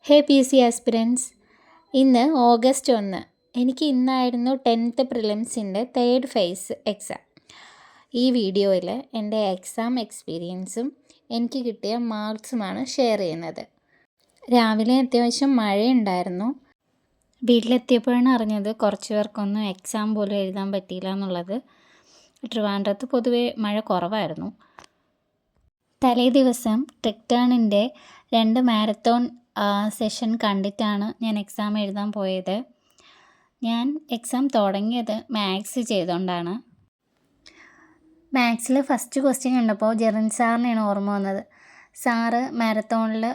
ഹേ P C aspirants, ഇന്ന് August 1. എനിക്ക് ഇന്നായിരുന്നു 10th പ്രിലിംസിൻ്റെ third phase exam. ഈ വീഡിയോയിൽ എൻ്റെ എക്സാം എക്സ്പീരിയൻസും എനിക്ക് കിട്ടിയ മാർക്സുമാണ് ഷെയർ ചെയ്യുന്നത്. രാവിലെ അത്യാവശ്യം മഴയുണ്ടായിരുന്നു. വീട്ടിലെത്തിയപ്പോഴാണ് അറിഞ്ഞത് കുറച്ച് പേർക്കൊന്നും എക്സാം പോലും എഴുതാൻ പറ്റിയില്ല എന്നുള്ളത്. ട്രിവാൻഡ്രത്ത് പൊതുവേ മഴ കുറവായിരുന്നു. തലേ ദിവസം ടെക്ടേണിൻ്റെ 2 മാരത്തോൺ സെഷൻ കണ്ടിട്ടാണ് ഞാൻ എക്സാം എഴുതാൻ പോയത്. ഞാൻ എക്സാം തുടങ്ങിയത് മാത്സ് ചെയ്തുകൊണ്ടാണ്. മാത്സിൽ ഫസ്റ്റ് ക്വസ്റ്റ്യൻ കണ്ടപ്പോൾ ജെറിൻ സാറിനെയാണ് ഓർമ്മ വന്നത്. സാറ് മാരത്തോണിൽ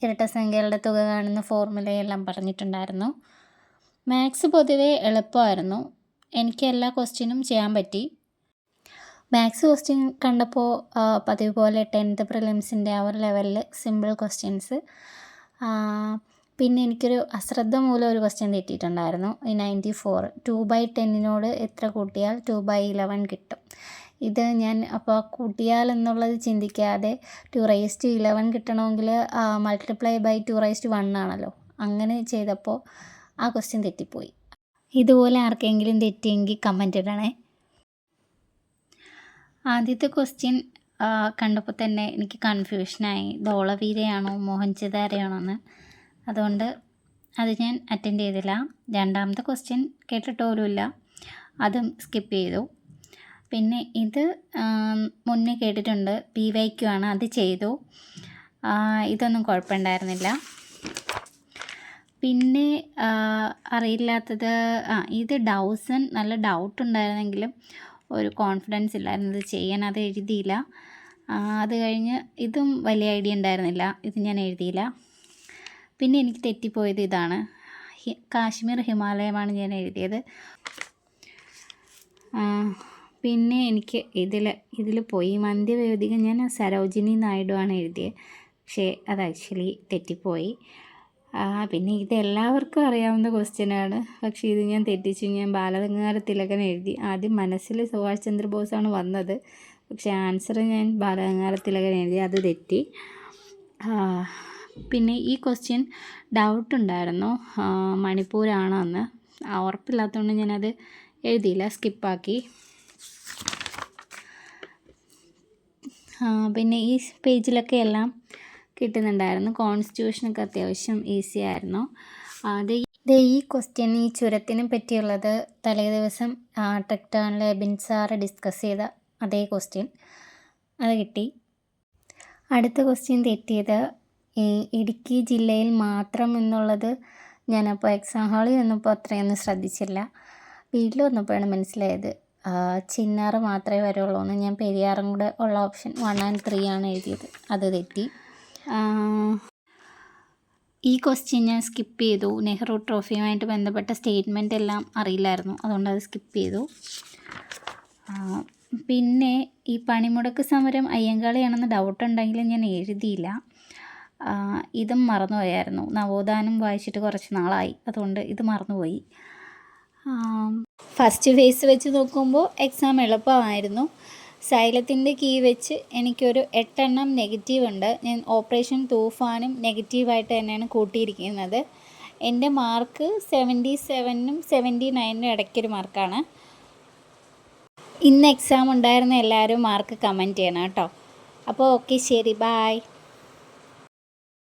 ഇരട്ടസംഖ്യകളുടെ തുക കാണുന്ന ഫോർമുലയെല്ലാം പറഞ്ഞിട്ടുണ്ടായിരുന്നു. മാത്സ് പൊതുവേ എളുപ്പമായിരുന്നു. എനിക്ക് എല്ലാ ക്വസ്റ്റ്യനും ചെയ്യാൻ പറ്റി. മാത്സ് ക്വസ്റ്റ്യൻ കണ്ടപ്പോൾ പതിവ് പോലെ 10th പ്രിലിംസിൻ്റെ ആ ഒരു ലെവലിൽ സിമ്പിൾ ക്വസ്റ്റ്യൻസ്. പിന്നെ എനിക്കൊരു അശ്രദ്ധ മൂലം ഒരു ക്വസ്റ്റ്യൻ തെറ്റിയിട്ടുണ്ടായിരുന്നു. ഈ 94 2/10 എത്ര കൂട്ടിയാൽ 2/11 കിട്ടും. ഇത് ഞാൻ അപ്പോൾ കൂട്ടിയാൽ എന്നുള്ളത് ചിന്തിക്കാതെ 211 കിട്ടണമെങ്കിൽ മൾട്ടിപ്ലൈ ബൈ 2:1 ആണല്ലോ. അങ്ങനെ ചെയ്തപ്പോൾ ആ ക്വസ്റ്റ്യൻ തെറ്റിപ്പോയി. ഇതുപോലെ ആർക്കെങ്കിലും തെറ്റിയെങ്കിൽ കമൻ്റ് ഇടണേ. ആദ്യത്തെ ക്വസ്റ്റ്യൻ കണ്ടപ്പോൾ തന്നെ എനിക്ക് കൺഫ്യൂഷനായി. ധോളവീരയാണോ മോഹൻജദാരയാണോ എന്ന്. അതുകൊണ്ട് അത് ഞാൻ അറ്റൻഡ് ചെയ്തില്ല. രണ്ടാമത്തെ ക്വസ്റ്റ്യൻ കേട്ടിട്ട് പോലുമില്ല, അതും സ്കിപ്പ് ചെയ്തു. പിന്നെ ഇത് മുന്നേ കേട്ടിട്ടുണ്ട്, PYQ ആണ്, അത് ചെയ്തു. ഇതൊന്നും കുഴപ്പമുണ്ടായിരുന്നില്ല. പിന്നെ അറിയില്ലാത്തത് ഇത് ഡൗസൺ നല്ല ഡൗട്ട് ഉണ്ടായിരുന്നെങ്കിലും ഒരു കോൺഫിഡൻസ് ഇല്ലായിരുന്നു ഇത് ചെയ്യാൻ, അത് എഴുതിയില്ല. അത് കഴിഞ്ഞ് ഇതും വലിയ ഐഡിയ ഉണ്ടായിരുന്നില്ല, ഇത് ഞാൻ എഴുതിയില്ല. പിന്നെ എനിക്ക് തെറ്റിപ്പോയത് ഇതാണ്, കാശ്മീർ ഹിമാലയമാണ് ഞാൻ എഴുതിയത്. പിന്നെ എനിക്ക് ഇതിൽ പോയി മന്ത്യവേദിക ഞാൻ സരോജിനി നായിഡു ആണ് എഴുതിയത്. പക്ഷേ അത് ആക്ച്വലി തെറ്റിപ്പോയി. പിന്നെ ഇത് എല്ലാവർക്കും അറിയാവുന്ന ക്വസ്റ്റ്യനാണ്, പക്ഷേ ഇത് ഞാൻ തെറ്റിച്ചു. ഞാൻ ബാലഗംഗാധര തിലകൻ എഴുതി. ആദ്യം മനസ്സിൽ സുഭാഷ് ചന്ദ്രബോസാണ് വന്നത്, പക്ഷേ ആൻസർ ഞാൻ ബാലഗംഗാധര തിലകൻ എഴുതി, അത് തെറ്റി. പിന്നെ ഈ ക്വസ്റ്റ്യൻ ഡൗട്ടുണ്ടായിരുന്നു, മണിപ്പൂരാണോ എന്ന്. ഉറപ്പില്ലാത്തതുകൊണ്ട് ഞാനത് എഴുതിയില്ല, സ്കിപ്പാക്കി. പിന്നെ ഈ പേജിലൊക്കെ എല്ലാം കിട്ടുന്നുണ്ടായിരുന്നു. കോൺസ്റ്റിറ്റ്യൂഷനൊക്കെ അത്യാവശ്യം ഈസി ആയിരുന്നു. ഈ ക്വസ്റ്റ്യൻ, ഈ ചുരത്തിനെ പറ്റിയുള്ളത് തലേ ദിവസം ടെക്ടേണിൽ എബിൻ സാറ് ഡിസ്കസ് ചെയ്ത അതേ ക്വസ്റ്റ്യൻ, അത് കിട്ടി. അടുത്ത ക്വസ്റ്റ്യൻ തെറ്റിയത് ഇടുക്കി ജില്ലയിൽ മാത്രം എന്നുള്ളത്. ഞാനപ്പോൾ എക്സാം ഹാളിൽ വന്നപ്പോൾ അത്രയൊന്നും ശ്രദ്ധിച്ചില്ല. വീട്ടിൽ വന്നപ്പോഴാണ് മനസ്സിലായത് ചിന്നാറ് മാത്രമേ വരുള്ളൂ എന്ന്. ഞാൻ പെരിയാറും കൂടെ ഉള്ള ഓപ്ഷൻ 1 and 3 ആണ് എഴുതിയത്, അത് തെറ്റി. ഈ ക്വസ്റ്റ്യൻ ഞാൻ സ്കിപ്പ് ചെയ്തു. നെഹ്റു ട്രോഫിയുമായിട്ട് ബന്ധപ്പെട്ട സ്റ്റേറ്റ്മെൻ്റ് എല്ലാം അറിയില്ലായിരുന്നു, അതുകൊണ്ട് അത് സ്കിപ്പ് ചെയ്തു. പിന്നെ ഈ പണിമുടക്ക് സമരം അയ്യങ്കാളിയാണെന്ന് ഡൗട്ടുണ്ടെങ്കിലും ഞാൻ എഴുതിയില്ല. ഇതും മറന്നുപോയായിരുന്നു. നവോത്ഥാനം വായിച്ചിട്ട് കുറച്ച് നാളായി, അതുകൊണ്ട് ഇത് മറന്നുപോയി. ഫസ്റ്റ് ഫേസ് വെച്ച് നോക്കുമ്പോൾ എക്സാം എളുപ്പമായിരുന്നു. സൈലത്തിൻ്റെ കീ വെച്ച് എനിക്കൊരു 8 എണ്ണം നെഗറ്റീവ് ഉണ്ട്. ഞാൻ ഓപ്പറേഷൻ തൂഫാനും നെഗറ്റീവായിട്ട് തന്നെയാണ് കൂട്ടിയിരിക്കുന്നത്. എൻ്റെ മാർക്ക് 77-നും 79-നും ഇടയ്ക്കൊരു മാർക്കാണ്. ഇന്ന് എക്സാം ഉണ്ടായിരുന്ന എല്ലാവരും മാർക്ക് കമൻറ്റ് ചെയ്യണം കേട്ടോ. അപ്പോൾ ഓക്കെ, ശരി, ബായ്.